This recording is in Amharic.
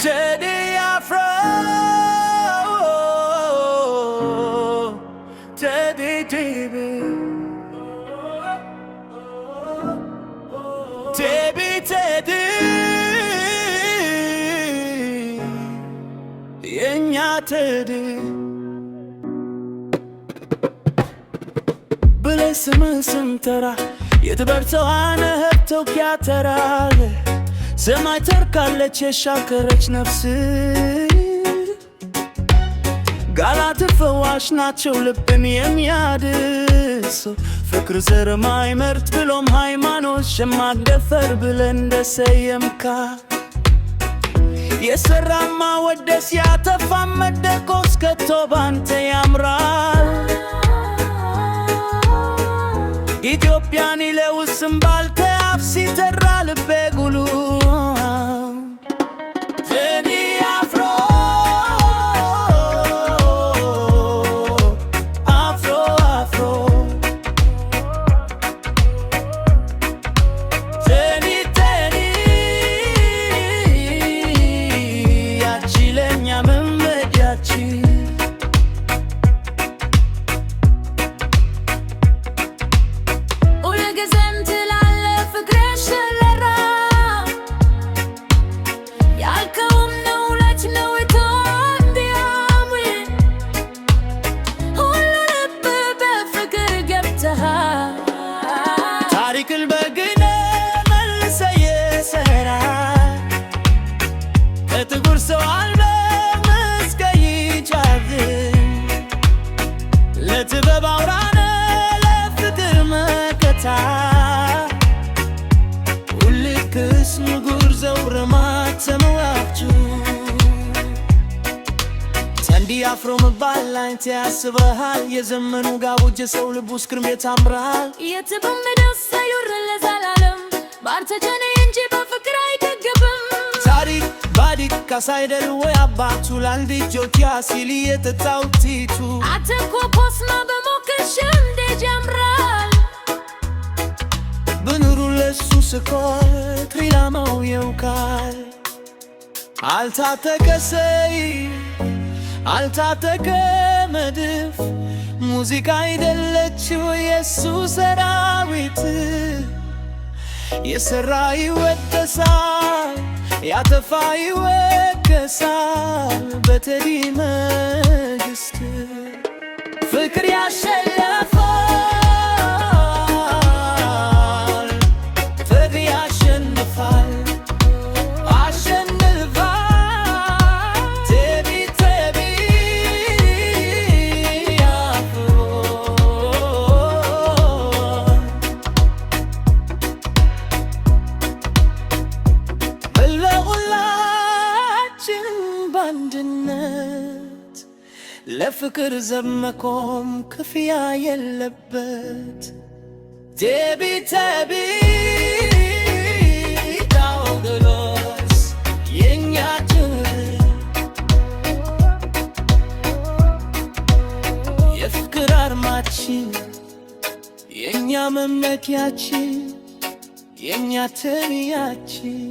Teddy Afro, Teddy Teddy Teddy Teddy Yenya Teddy Blessem sentara Yetberto ana hepto kyaterale Semay terkalleç የሻከረች ነፍስ ጋላት ፈዋሽ ናቸው ልብን የሚያድስ ፍቅር ዘር ማይመርጥ ብሎም ሃይማኖት ሸማደፈር ብለን እንደሰየምካ የሰራማ ወደስ ያተፋ መደቆስ ከቶ ባንተ ያምራል ኢትዮጵያን ይለውስም ባልተ አፍሲ ተራ ልቤ ጉሉ Teddy Afro, Afro, Afro Teddy, Teddy Yachi lenya memmed yachi ታሪክል በግነ መልሰ የሰራ ከጥቁር ሰው አልበም እስከ ይጫፍ ለጥበብ አውራነ ለፍቅር መከታ ሁልክስ ንጉር ዘውረማት ተመዋፍቱ Teddy Afro መባል ላንተ ያስበሃል የዘመኑ ጋቡጀ ሰው ልቡስ ክርሜት አምራል የተበመደው ሳይወር ለዘላለም ባርተ ጀነ እንጂ በፍቅር አይደግብም ታሪክ ባዲክ ካሳይደር ወይ አባቱ ላንዲ ጆቲያ ሲሊ የተታውቲቱ አተኮ ፖስማ በሞከሽ እንደ ጀምራል በኑሩ ለሱ ስኮር ትሪላማው የውካል አልታተከሰይ አልታተከ መድፍ ሙዚቃ አይደለችው የሱ ሰራዊት የሰራ ይወደሳል ያተፋ ይወቀሳል በቴዲ መንግስት ፍቅር ያሸንፋል ፍቅር ያሸንፋል አንድነት ለፍቅር ዘመቆም ክፍያ የለበት Teddy Teddy ዳውግሎስ የኛ የፍቅር አርማችን የኛ መመኪያችን የኛ ትንያችን